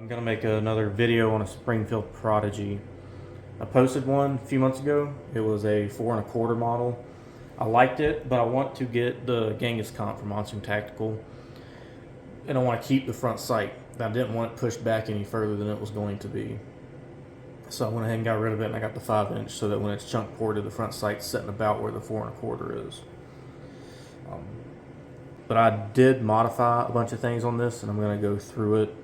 I'm gonna make another video on a Springfield Prodigy. I posted one a few months ago. It was a 4 1/4 model. I liked it, but I want to get the Genghis comp from Monster Tactical, and I want to keep the front sight. I didn't want it pushed back any further than it was going to be. So I went ahead and got rid of it, and I got the 5" so that when it's chunk ported, the front sight's sitting about where the 4 1/4 is. But I did modify a bunch of things on this, and I'm going to go through it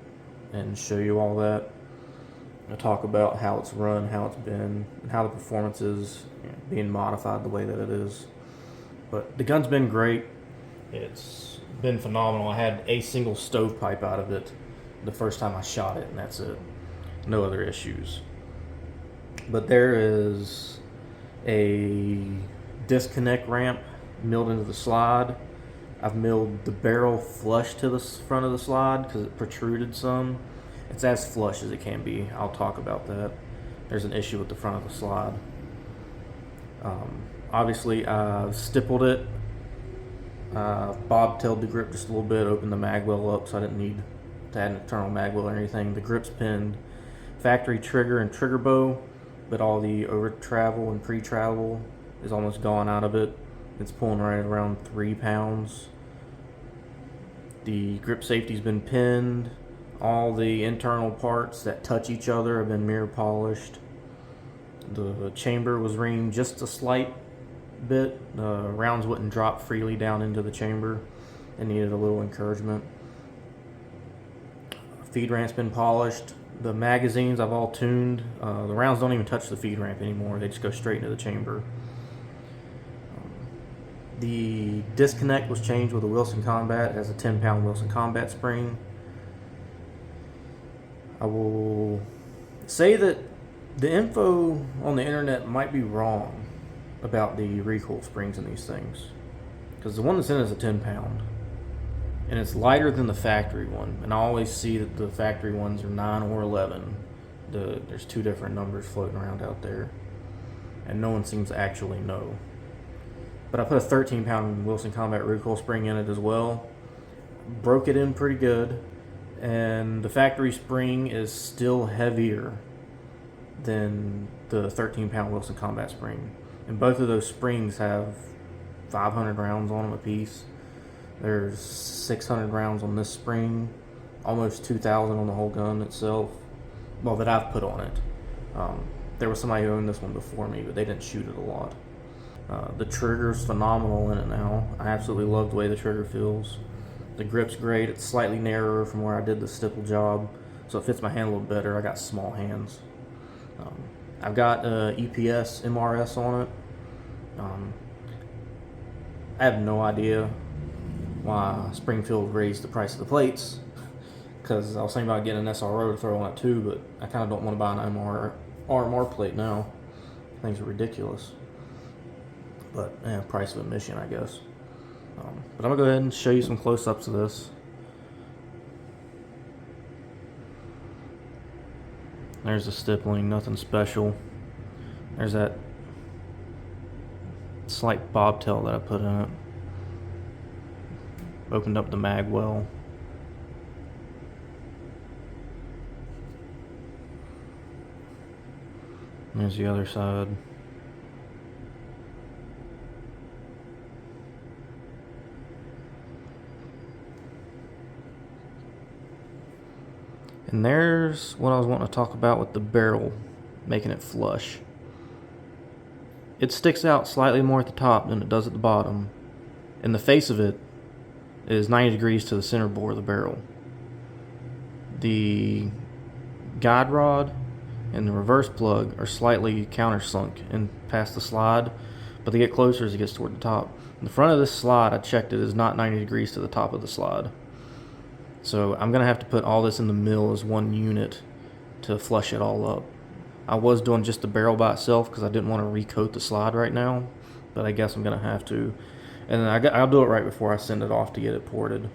and show you all that. I'll talk about how it's run, how it's been, and how the performance is being modified the way that it is. But the gun's been great. It's been phenomenal. I had a single stovepipe out of it the first time I shot it, and that's it. No other issues. But there is a disconnect ramp milled into the slide. I've milled the barrel flush to the front of the slide because it protruded some. It's as flush as it can be. I'll talk about that. There's an issue with the front of the slide. Obviously, I've stippled it. Bobtailed the grip just a little bit, opened the magwell up so I didn't need to add an internal magwell or anything. The grip's pinned. Factory trigger and trigger bow, but all the over-travel and pre-travel is almost gone out of it. It's pulling right around 3 pounds. The grip safety's been pinned. All the internal parts that touch each other have been mirror polished. The chamber was ringed just a slight bit. Rounds wouldn't drop freely down into the chamber. It needed a little encouragement. Feed ramp's been polished. The magazines I've all tuned. The rounds don't even touch the feed ramp anymore. They just go straight into the chamber. The disconnect was changed with a Wilson Combat. It has a 10-pound Wilson Combat spring. I will say that the info on the internet might be wrong about the recoil springs in these things, because the one that's in is a 10-pound, and it's lighter than the factory one. And I always see that the factory ones are 9 or 11. There's 2 different numbers floating around out there, and no one seems to actually know. But I put a 13-pound Wilson Combat recoil spring in it as well. Broke it in pretty good, and the factory spring is still heavier than the 13-pound Wilson Combat spring. And both of those springs have 500 rounds on them apiece. There's 600 rounds on this spring, almost 2,000 on the whole gun itself. Well, that I've put on it. There was somebody who owned this one before me, but they didn't shoot it a lot. The trigger's phenomenal in it now. I absolutely love the way the trigger feels. The grip's great. It's slightly narrower from where I did the stipple job, so it fits my hand a little better. I got small hands. I've got EPS MRS on it. I have no idea why Springfield raised the price of the plates, because I was thinking about getting an SRO to throw on it too, but I kind of don't want to buy an RMR plate now. Things are ridiculous. But price of admission, I guess. But I'm gonna go ahead and show you some close-ups of this. There's the stippling, nothing special. There's that slight bobtail that I put in it. Opened up the mag well. There's the other side. And there's what I was wanting to talk about with the barrel, making it flush. It sticks out slightly more at the top than it does at the bottom, and the face of it is 90 degrees to the center bore of the barrel. The guide rod and the reverse plug are slightly countersunk and past the slide, but they get closer as it gets toward the top. In the front of this slide, I checked it, is not 90 degrees to the top of the slide. So I'm going to have to put all this in the mill as one unit to flush it all up. I was doing just the barrel by itself because I didn't want to recoat the slide right now, but I guess I'm going to have to. And then I'll do it right before I send it off to get it ported.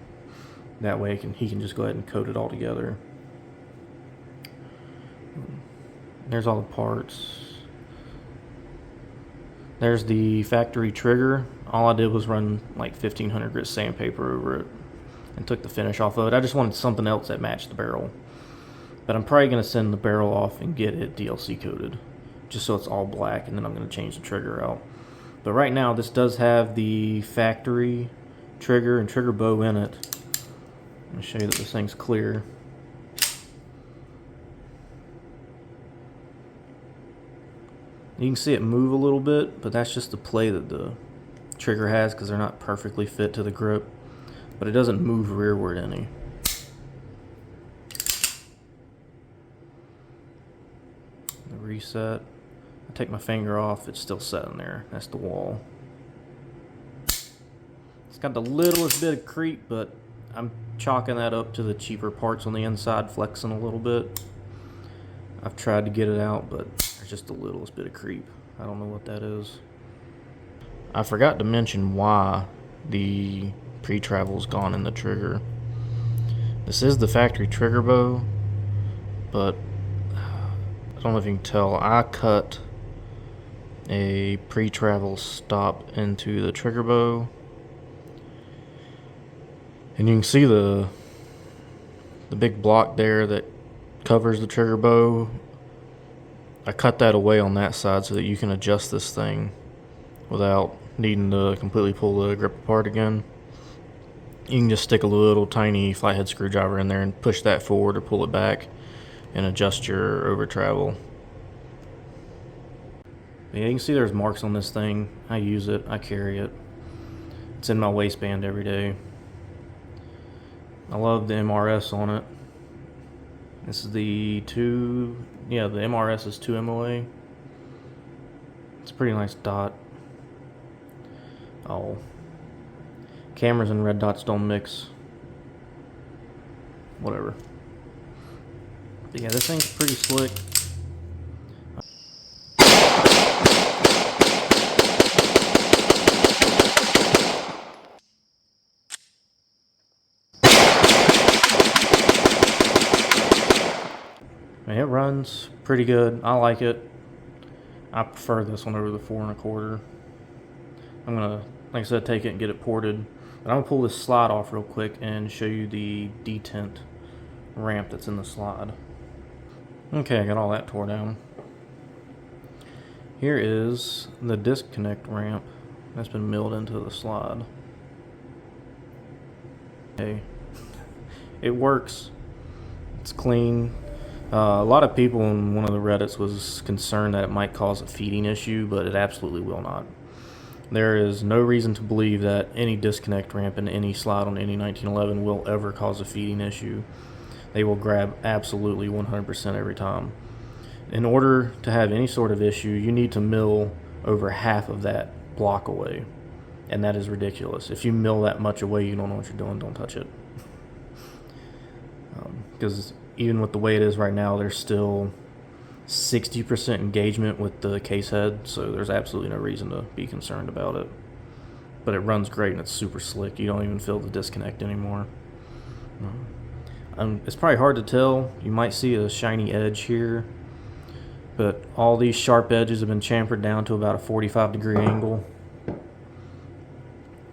That way he can just go ahead and coat it all together. There's all the parts. There's the factory trigger. All I did was run like 1500 grit sandpaper over it and took the finish off of it. I just wanted something else that matched the barrel. But I'm probably going to send the barrel off and get it DLC coated, just so it's all black, and then I'm going to change the trigger out. But right now, this does have the factory trigger and trigger bow in it. Let me show you that this thing's clear. You can see it move a little bit, but that's just the play that the trigger has because they're not perfectly fit to the grip. But it doesn't move rearward any. The reset. I take my finger off, it's still set in there. That's the wall. It's got the littlest bit of creep, but I'm chalking that up to the cheaper parts on the inside flexing a little bit. I've tried to get it out, but there's just the littlest bit of creep. I don't know what that is. I forgot to mention why the Pretravel's gone in the trigger. This is the factory trigger bow, but I don't know if you can tell, I cut a Pretravel stop into the trigger bow, and you can see the big block there that covers the trigger bow. I cut that away on that side so that you can adjust this thing without needing to completely pull the grip apart again. You can just stick a little tiny flathead screwdriver in there and push that forward or pull it back and adjust your over travel. Yeah, you can see there's marks on this thing. I use it, I carry it. It's in my waistband every day. I love the MRS on it. This is the the MRS is 2 MOA. It's a pretty nice dot. Oh. Cameras and red dots don't mix. Whatever. But yeah, this thing's pretty slick. It runs pretty good. I like it. I prefer this one over the 4 1/4. I'm gonna, like I said, take it and get it ported. But I'm gonna pull this slide off real quick and show you the detent ramp that's in the slide. Okay, I got all that tore down. Here is the disconnect ramp that's been milled into the slide. Okay, it works. It's clean. A lot of people in one of the Reddits was concerned that it might cause a feeding issue, but it absolutely will not. There is no reason to believe that any disconnect ramp in any slide on any 1911 will ever cause a feeding issue. They will grab absolutely 100% every time. In order to have any sort of issue, you need to mill over half of that block away, and that is ridiculous. If you mill that much away, you don't know what you're doing, don't touch it. Because even with the way it is right now, there's still 60% engagement with the case head, so there's absolutely no reason to be concerned about it. But it runs great and it's super slick. You don't even feel the disconnect anymore. It's probably hard to tell. You might see a shiny edge here, but all these sharp edges have been chamfered down to about a 45-degree angle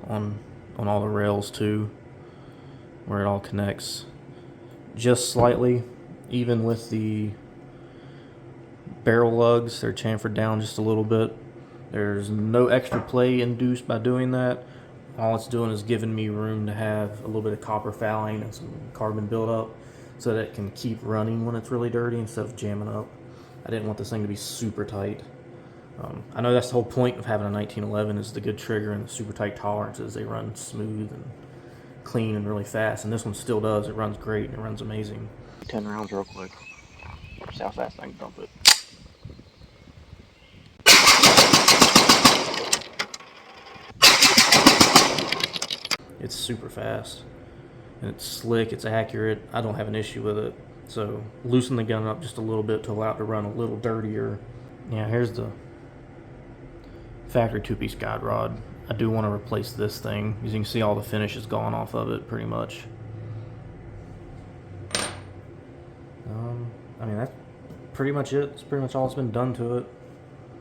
on all the rails too, where it all connects. Just slightly, even with the barrel lugs, they're chamfered down just a little bit. There's no extra play induced by doing that. All it's doing is giving me room to have a little bit of copper fouling and some carbon buildup so that it can keep running when it's really dirty instead of jamming up. I didn't want this thing to be super tight. I know that's the whole point of having a 1911 is the good trigger and the super tight tolerances. They run smooth and clean and really fast, and this one still does. It runs great and it runs amazing. 10 rounds real quick. See how fast I can dump it. It's super fast and it's slick, it's accurate. I don't have an issue with it. So loosen the gun up just a little bit to allow it to run a little dirtier. Yeah, here's the factory 2-piece guide rod. I do want to replace this thing. As you can see, all the finish is gone off of it pretty much. I mean, that's pretty much it. It's pretty much all that's been done to it.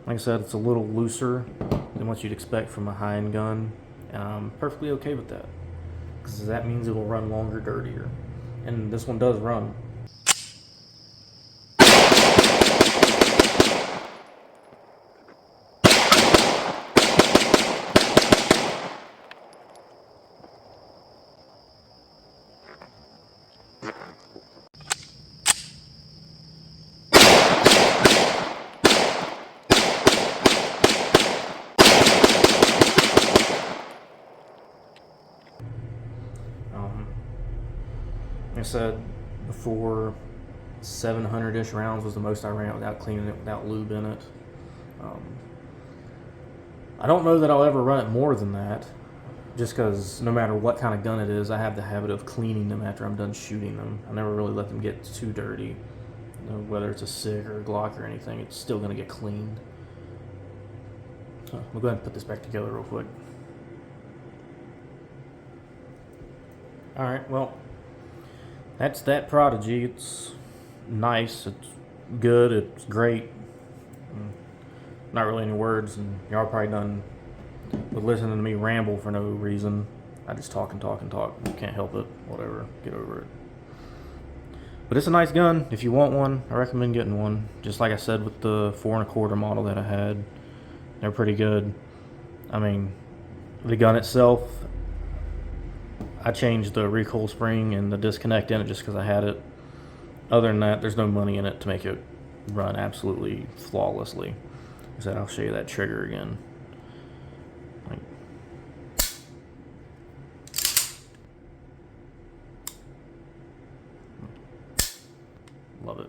Like I said, it's a little looser than what you'd expect from a high-end gun, and I'm perfectly okay with that, because that means it'll run longer, dirtier. And this one does run. said before, 700-ish rounds was the most I ran without cleaning it, without lube in it. I don't know that I'll ever run it more than that, just because no matter what kind of gun it is, I have the habit of cleaning them after I'm done shooting them. I never really let them get too dirty. You know, whether it's a SIG or a Glock or anything, it's still going to get cleaned. So we'll go ahead and put this back together real quick. Alright, well, that's that Prodigy. It's nice, it's good, it's great. Not really any words, and y'all are probably done with listening to me ramble for no reason. I just talk and talk and talk. Can't help it. Whatever. Get over it. But it's a nice gun. If you want one, I recommend getting one. Just like I said with the 4 1/4 model that I had, they're pretty good. I mean, the gun itself, I changed the recoil spring and the disconnect in it just because I had it. Other than that, there's no money in it to make it run absolutely flawlessly. Like I said, I'll show you that trigger again. Like, love it.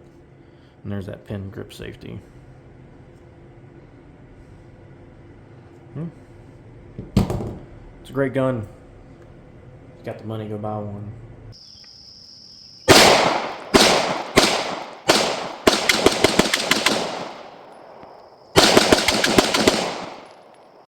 And there's that pin grip safety. It's a great gun. If you got the money, go buy one.